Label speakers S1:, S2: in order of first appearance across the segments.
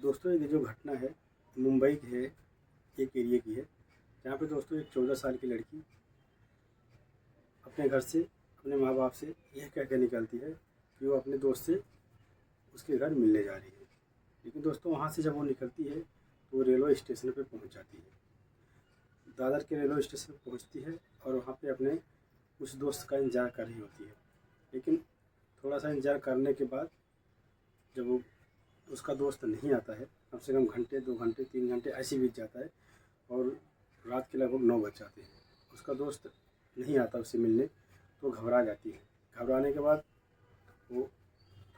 S1: दोस्तों ये जो घटना है मुंबई की है, एक एरिया की है, जहाँ पे दोस्तों एक 14 साल की लड़की अपने घर से अपने माँ बाप से यह कह के निकलती है कि वो अपने दोस्त से उसके घर मिलने जा रही है। लेकिन दोस्तों वहाँ से जब वो निकलती है तो वो रेलवे स्टेशन पे पहुँच जाती है। दादर के रेलवे स्टेशन पर पहुँचती है और वहाँ पे अपने उस दोस्त का इंतज़ार कर रही होती है। लेकिन थोड़ा सा इंतज़ार करने के बाद जब वो उसका दोस्त नहीं आता है, कम से कम घंटे 2 घंटे 3 घंटे ऐसे बीत जाता है और रात के लगभग 9 बज जाते हैं। उसका दोस्त नहीं आता उससे मिलने, तो घबरा जाती है। घबराने के बाद वो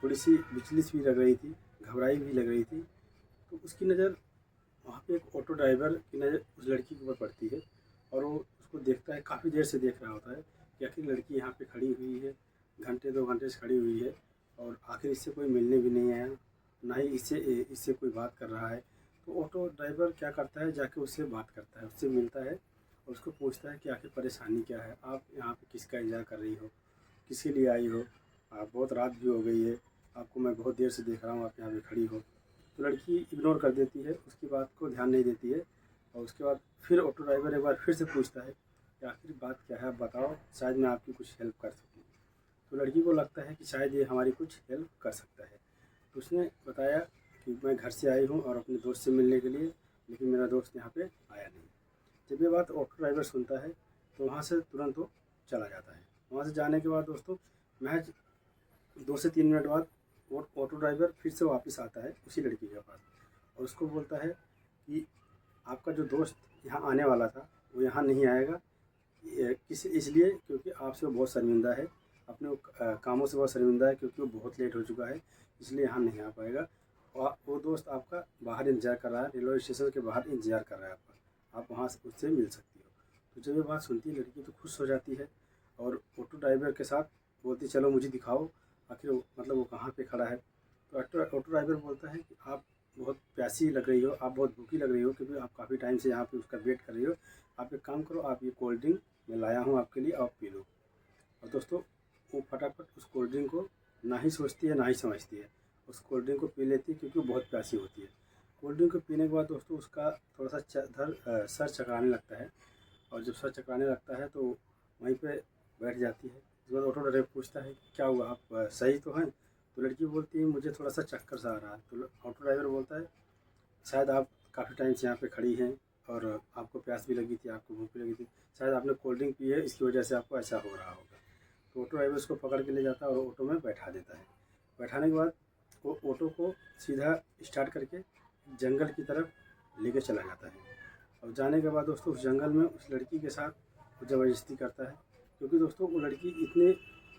S1: थोड़ी-सी विचलित भी लग रही थी, घबराई भी लग रही थी। तो उसकी नज़र वहाँ पे एक ऑटो ड्राइवर की नज़र उस लड़की के ऊपर पड़ती है और वो उसको देखता है, काफ़ी देर से देख रहा होता है कि आखिर लड़की यहाँ पे खड़ी हुई है, घंटे 2 घंटे से खड़ी हुई है और आखिर इससे कोई मिलने भी नहीं आया, ना ही इससे कोई बात कर रहा है। तो ऑटो ड्राइवर क्या करता है, जाके उससे बात करता है, उससे मिलता है और उसको पूछता है कि आखिर परेशानी क्या है? आप यहाँ पे किसका इंतज़ार कर रही हो? किसके लिए आई हो? आप बहुत रात भी हो गई है, आपको मैं बहुत देर से देख रहा हूँ, आप यहाँ पे खड़ी हो। तो लड़की इग्नोर कर देती है, उसकी बात को ध्यान नहीं देती है और उसके बाद फिर ऑटो ड्राइवर एक बार फिर से पूछता है कि आखिर बात क्या है, आप बताओ, शायद मैं आपकी कुछ हेल्प कर सकूँ। तो लड़की को लगता है कि शायद ये हमारी कुछ हेल्प कर सकता है। तो उसने बताया कि मैं घर से आई हूँ और अपने दोस्त से मिलने के लिए, लेकिन मेरा दोस्त यहाँ पे आया नहीं। जब ये बात ऑटो ड्राइवर सुनता है तो वहाँ से तुरंत वो चला जाता है। वहाँ से जाने के बाद दोस्तों महज 2 से 3 मिनट बाद वो ऑटो ड्राइवर फिर से वापस आता है उसी लड़की के पास और उसको बोलता है कि आपका जो दोस्त यहाँ आने वाला था वो यहाँ नहीं आएगा, इसलिए क्योंकि आपसे वो बहुत शर्मिंदा है, अपने कामों से बहुत शर्मिंदा है, क्योंकि वो बहुत लेट हो चुका है, इसलिए यहाँ नहीं आ पाएगा। और वो दोस्त आपका बाहर इंतज़ार कर रहा है, रेलवे स्टेशन के बाहर इंतज़ार कर रहा है आपका, आप वहाँ से उससे मिल सकती हो। तो जब ये बात सुनती है लड़की तो खुश हो जाती है और ऑटो ड्राइवर के साथ बोलती चलो मुझे दिखाओ आखिर मतलब वो कहाँ पे खड़ा है। तो ऑटो ड्राइवर बोलता है कि आप बहुत प्यासी लग रही हो, आप बहुत भूखी लग रही हो, क्योंकि आप काफ़ी टाइम से यहाँ पे उसका वेट कर रही हो। आप एक काम करो, आप ये कोल्ड ड्रिंक मैं लाया हूँ आपके लिए, आप पी लो। और दोस्तों वो फटाफट उस कोल्ड ड्रिंक को ना ही सोचती है ना ही समझती है, उस कोल्ड ड्रिंक को पी लेती है क्योंकि वो बहुत प्यासी होती है। कोल्ड ड्रिंक को पीने के बाद दोस्तों उसका थोड़ा सा सर चकराने लगता है और जब सर चकराने लगता है तो वहीं पे बैठ जाती है। उसके बाद ऑटो ड्राइवर पूछता है क्या हुआ, आप सही तो हैं? तो लड़की बोलती है मुझे थोड़ा सा चक्कर सा आ रहा है। तो ऑटो ड्राइवर बोलता है शायद आप काफ़ी टाइम से यहाँ पे खड़ी हैं और आपको प्यास भी लगी थी, आपको भूख भी लगी थी, शायद आपने कोल्ड ड्रिंक पी है, इसकी वजह से आपको ऐसा हो रहा होगा। तो ऑटो ड्राइवर उसको पकड़ के ले जाता है और ऑटो में बैठा देता है। बैठाने के बाद वो ऑटो को सीधा स्टार्ट करके जंगल की तरफ लेके चला जाता है और जाने के बाद दोस्तों उस जंगल में उस लड़की के साथ वो ज़बरदस्ती करता है, क्योंकि दोस्तों वो लड़की इतने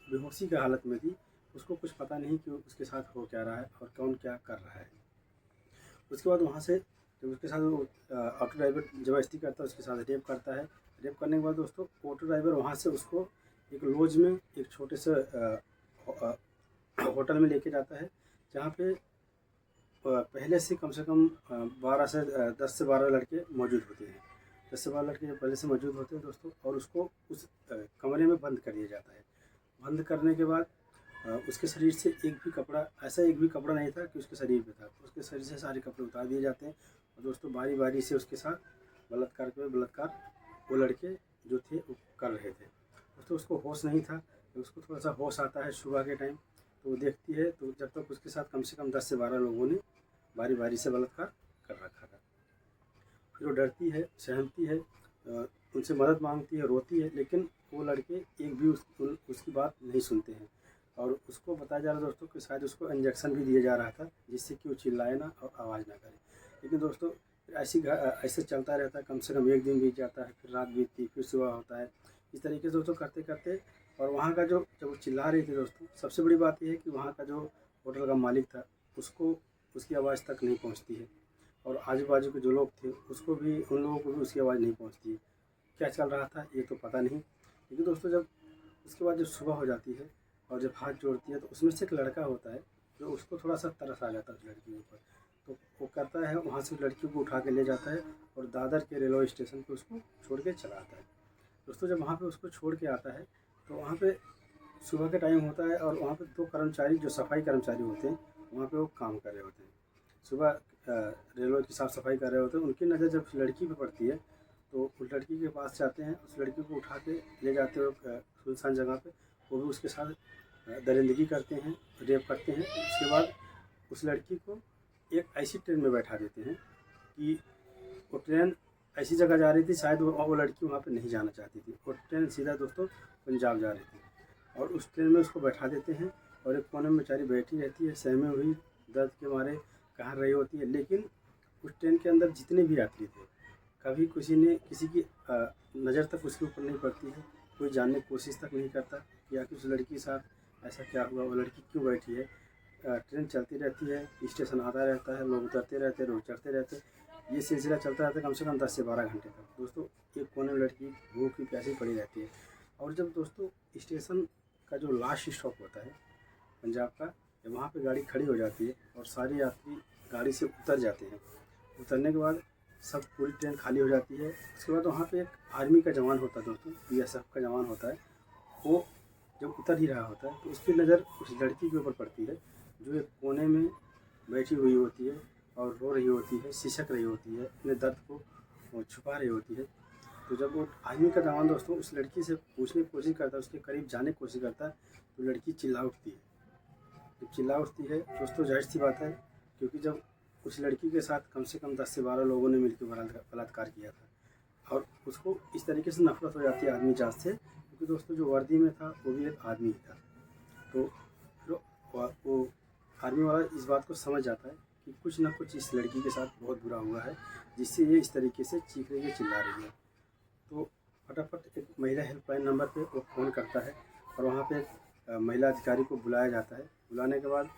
S1: बेहोशी की हालत में थी, उसको कुछ पता नहीं कि उसके साथ हो क्या रहा है और कौन क्या कर रहा है। उसके बाद वहाँ से जब उसके साथ वो ऑटो ड्राइवर ज़बरदस्ती करता है, उसके साथ रेप करता है। रेप करने के बाद दोस्तों ऑटो ड्राइवर वहाँ से उसको एक लॉज में एक छोटे से होटल में लेके जाता है, जहाँ पे पहले से कम 10 से 12 लड़के मौजूद होते हैं। 10 से 12 लड़के पहले से मौजूद होते हैं दोस्तों और उसको उस कमरे में बंद कर दिया जाता है। बंद करने के बाद उसके शरीर से एक भी कपड़ा नहीं था कि उसके शरीर पे था। उसके शरीर से सारे कपड़े उतार दिए जाते हैं और दोस्तों बारी-बारी से उसके साथ बलात्कार वो लड़के जो थे वो कर रहे थे। दोस्तों उसको होश नहीं था, तो उसको थोड़ा सा होश आता है सुबह के टाइम, तो वो देखती है तो जब तक उसके साथ कम से कम 10 से 12 लोगों ने बारी-बारी से बलात्कार कर रखा था। फिर वो डरती है, सहमती है, उनसे मदद मांगती है, रोती है, लेकिन वो लड़के एक भी उसकी बात नहीं सुनते हैं और उसको बताया जा रहा है दोस्तों कि शायद उसको इंजेक्शन भी दिया जा रहा था जिससे कि वो चिल्लाए ना और आवाज़ ना करे। लेकिन दोस्तों ऐसे चलता रहता है, कम से कम 1 दिन बीत जाता है, फिर रात बीतती, फिर सुबह होता है। इस तरीके से दोस्तों करते-करते और वहाँ का जो जब वो चिल्ला रही थी दोस्तों, सबसे बड़ी बात ये है कि वहाँ का जो होटल का मालिक था, उसको उसकी आवाज़ तक नहीं पहुँचती है और आजू-बाजू के जो लोग थे उसको भी उन लोगों को भी उसकी आवाज़ नहीं पहुँचती है। क्या चल रहा था ये तो पता नहीं। लेकिन दोस्तों जब उसके बाद जब सुबह हो जाती है और जब हाथ जोड़ती है तो उसमें से एक लड़का होता है जो उसको थोड़ा सा तरस आ जाता है उस लड़की के ऊपर। तो वो करता है वहाँ से लड़की को उठा के ले जाता है और दादर के रेलवे स्टेशन पे उसको छोड़ के चला आता है। दोस्तों जब वहाँ पे उसको छोड़ के आता है तो वहाँ पे सुबह का टाइम होता है और वहाँ पे 2 कर्मचारी जो सफाई कर्मचारी होते हैं वहाँ पे वो काम कर रहे होते हैं। सुबह रेलवे की साफ़ सफाई कर रहे होते हैं, उनकी नज़र जब उस लड़की पे पड़ती है तो उस लड़की के पास जाते हैं, उस लड़की को उठा के ले जाते हो सुनसान जगह पे, वो भी उसके साथ दरिंदगी करते हैं, रेप करते हैं। उसके बाद उस लड़की को एक ऐसी ट्रेन में बैठा देते हैं कि वो ट्रेन ऐसी जगह जा रही थी, शायद वो लड़की वहाँ पे नहीं जाना चाहती थी। वो ट्रेन सीधा दोस्तों पंजाब जा रही थी, और उस ट्रेन में उसको बैठा देते हैं और एक कोने में बेचारी बैठी रहती है, सहमी हुई, दर्द के मारे कहाँ रही होती है। लेकिन उस ट्रेन के अंदर जितने भी यात्री थे, कभी किसी की नज़र तक उसके ऊपर नहीं पड़ती है, कोई जानने की कोशिश तक नहीं करता कि आखिर उस लड़की के साथ ऐसा क्या हुआ, वो लड़की क्यों बैठी है। ट्रेन चलती रहती है, स्टेशन आता रहता है, लोग उतरते रहते हैं, लोग चढ़ते रहते हैं, ये सिलसिला चलता रहता है कम से कम 10 से 12 घंटे तक। दोस्तों एक कोने में लड़की भूखी प्यासी पड़ी रहती है। और जब दोस्तों स्टेशन का जो लास्ट स्टॉप होता है पंजाब का, जब वहाँ पे गाड़ी खड़ी हो जाती है और सारे यात्री गाड़ी से उतर जाते हैं, उतरने के बाद सब पूरी ट्रेन खाली हो जाती है। उसके बाद वहाँ पे एक आर्मी का जवान होता है दोस्तों, BSF का जवान होता है, वो जब उतर ही रहा होता है तो उसकी नज़र उस लड़की के ऊपर पड़ती है जो एक कोने में बैठी हुई होती है और रो रही होती है, सिसक रही होती है, अपने दर्द को छुपा रही होती है। तो जब वो आर्मी का जवान दोस्तों उस लड़की से पूछने की कोशिश करता है, उसके करीब जाने की कोशिश करता है, तो लड़की चिल्ला उठती है। जब चिल्ला उठती है दोस्तों जाहिर सी बात है, क्योंकि जब उस लड़की के साथ कम से कम 10 से 12 लोगों ने मिलकर बलात्कार किया था, और उसको इस तरीके से नफरत हो जाती है आदमी जात से, क्योंकि दोस्तों जो वर्दी में था वो भी एक आदमी ही था। तो फिर वो आर्मी वाला इस बात को समझ जाता है कि कुछ ना कुछ इस लड़की के साथ बहुत बुरा हुआ है, जिससे ये इस तरीके से चीख रही है, चिल्ला रही है। तो फटाफट एक महिला हेल्पलाइन नंबर पे वो फ़ोन करता है और वहाँ पे एक महिला अधिकारी को बुलाया जाता है। बुलाने के बाद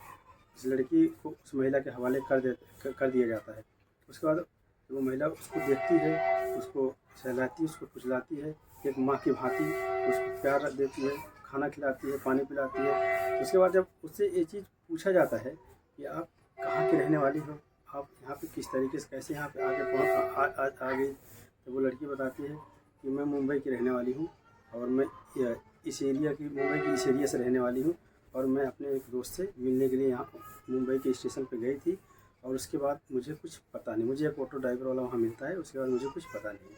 S1: उस लड़की को उस महिला के हवाले कर दिया जाता है। उसके बाद वो महिला उसको देखती है, उसको सहलाती है, उसको कुचलाती है, एक माँ की भांति उसको प्यार देती है, खाना खिलाती है, पानी पिलाती है। उसके बाद जब उससे ये चीज़ पूछा जाता है कि आप कहाँ की रहने वाली हो, आप यहाँ पे किस तरीके से कैसे यहाँ पे आगे आ गई, तो वो लड़की बताती है कि मैं मुंबई की रहने वाली हूँ और मैं मुंबई की इस एरिया से रहने वाली हूँ, और मैं अपने एक दोस्त से मिलने के लिए यहाँ मुंबई के स्टेशन पे गई थी, और उसके बाद मुझे कुछ पता नहीं, मुझे एक ऑटो ड्राइवर वाला वहाँ मिलता है, उसके बाद मुझे कुछ पता नहीं।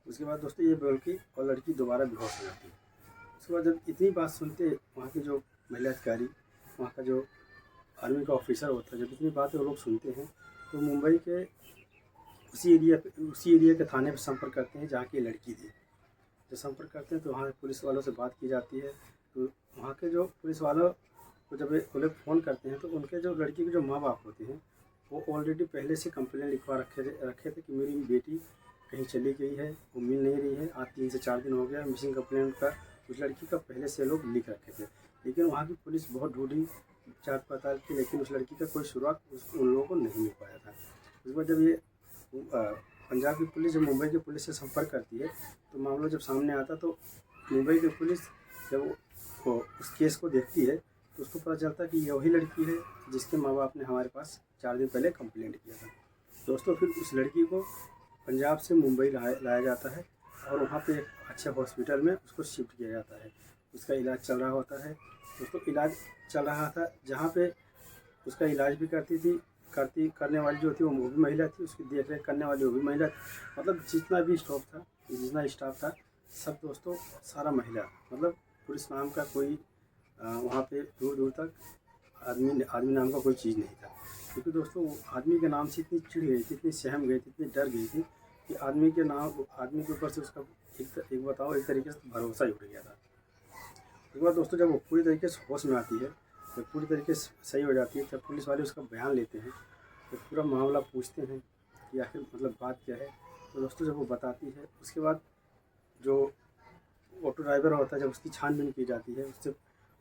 S1: उसके बाद दोस्तों ये बोल के और लड़की दोबारा बेहोश हो जाती है। उसके बाद जब इतनी बात सुनते वहाँ के जो महिला अधिकारी, वहाँ का जो आर्मी का ऑफिसर होता है, जब इतनी बातें वो लोग सुनते हैं, तो मुंबई के उसी एरिया के थाने पर संपर्क करते हैं जहाँ की लड़की थी। जब संपर्क करते हैं तो वहाँ पुलिस वालों से बात की जाती है। तो वहाँ के जो पुलिस वालों को जब वो लोग फ़ोन करते हैं, तो उनके जो लड़की के जो माँ बाप होते हैं, वो ऑलरेडी पहले से कंप्लेंट लिखवा रखे थे कि मेरी बेटी कहीं चली गई है, वो मिल नहीं रही है, आज 3 से 4 दिन हो गया। मिसिंग कंप्लेंट का उस लड़की का पहले से लोग लिख रखे थे, लेकिन वहाँ की पुलिस बहुत ढूंढी, जांच पड़ताल की, लेकिन उस लड़की का कोई सुराग उन लोगों को नहीं मिल पाया था। उसके बाद जब ये पंजाब की पुलिस जब मुंबई की पुलिस से संपर्क करती है, तो मामला जब सामने आता, तो मुंबई की पुलिस जब वो उस केस को देखती है, तो उसको पता चलता है कि ये वही लड़की है जिसके माँ बाप ने हमारे पास 4 दिन पहले कंप्लेंट किया था। दोस्तों फिर उस लड़की को पंजाब से मुंबई लाया जाता है और वहाँ पे एक अच्छे हॉस्पिटल में उसको शिफ्ट किया जाता है। उसका इलाज चल रहा होता है दोस्तों, इलाज चल रहा था जहाँ पे उसका इलाज भी करने वाली जो थी वो भी महिला थी, उसकी देख रेख करने वाली वो भी महिला थी। मतलब जितना स्टाफ था सब दोस्तों सारा महिला, मतलब पुरुष नाम का कोई वहाँ पे दूर दूर तक आदमी नाम का कोई चीज़ नहीं था। क्योंकि दोस्तों वो आदमी के नाम से इतनी चिढ़ गई थी, इतनी सहम गई थी, इतनी डर गई थी कि आदमी के ऊपर से उसका एक तरीके से भरोसा ही उठ गया था। उसके बाद दोस्तों जब वो पूरी तरीके से होश में आती है, जब पूरी तरीके से सही हो जाती है, तब पुलिस वाले उसका बयान लेते हैं, तो पूरा मामला पूछते हैं कि आखिर मतलब बात क्या है। तो दोस्तों जब वो बताती है, उसके बाद जो ऑटो ड्राइवर होता है, जब उसकी छानबीन की जाती है, उससे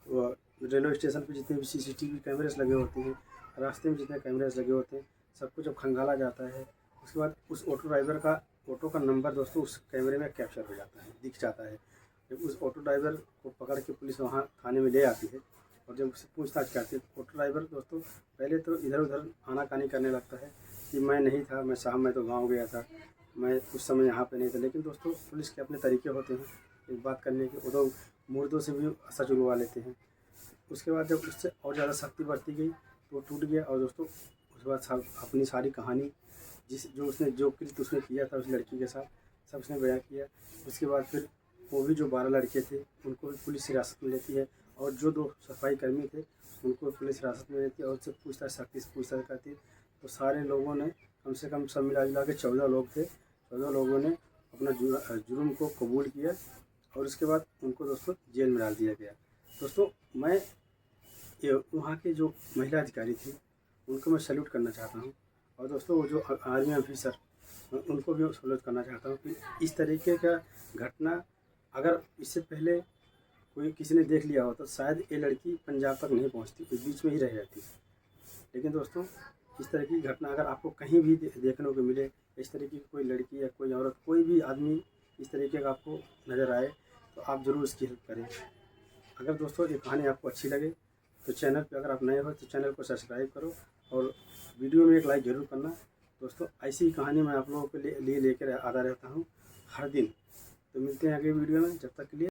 S1: रेलवे स्टेशन पे जितने भी CCTV कैमरेस लगे होते हैं, रास्ते में जितने कैमरेस लगे होते हैं, सबको जब खंगाला जाता है, उसके बाद उस ऑटो का नंबर दोस्तों उस कैमरे में कैप्चर हो जाता है, दिख जाता है। जब उस ऑटो ड्राइवर को पकड़ के पुलिस वहाँ थाने में ले आती है और जब उससे पूछताछ करती है, ऑटो ड्राइवर दोस्तों पहले तो इधर उधर आनाकानी करने लगता है कि मैं नहीं था, मैं तो गाँव गया था, मैं उस समय यहाँ पे नहीं था। लेकिन दोस्तों पुलिस के अपने तरीके होते हैं एक बात करने के, वो तो मुर्दों से भी सच उगवा लेते हैं। उसके बाद जब उससे और ज़्यादा सख्ती बढ़ती गई तो वो टूट गया और दोस्तों उस उसके बाद सब अपनी सारी कहानी जो कृत्य उसने किया था उस लड़की के साथ सब उसने बयां किया। उसके बाद फिर वो भी जो 12 लड़के थे उनको भी पुलिस हिरासत में लेती है, और जो 2 सफाई कर्मी थे उनको पुलिस हिरासत में लेती है और उससे सख्ती से पूछताछ करती है। तो सारे लोगों ने कम से कम सब मिला जुला के 14 लोग थे, 14 लोगों ने अपना जुर्म को कबूल किया और उसके बाद उनको दोस्तों जेल में डाल दिया गया। दोस्तों मैं वहाँ के जो महिला अधिकारी थी उनको मैं सैल्यूट करना चाहता हूँ, और दोस्तों वो जो आर्मी ऑफिसर उनको भी सैल्यूट करना चाहता हूँ कि इस तरीके का घटना अगर इससे पहले कोई किसी ने देख लिया हो तो शायद ये लड़की पंजाब तक नहीं पहुँचती, बीच में ही रह जाती। लेकिन दोस्तों इस तरह की घटना अगर आपको कहीं भी देखने को मिले, इस तरीके की कोई लड़की या कोई औरत कोई भी आदमी इस तरीके का आपको नज़र आए तो आप ज़रूर इसकी हेल्प करें। अगर दोस्तों ये कहानी आपको अच्छी लगे तो चैनल पे अगर आप नए हो तो चैनल को सब्सक्राइब करो और वीडियो में एक लाइक ज़रूर करना। दोस्तों ऐसी ही कहानी मैं आप लोगों के लिए लेकर आता रहता हूँ हर दिन। तो मिलते हैं अगले वीडियो में, जब तक के लिए।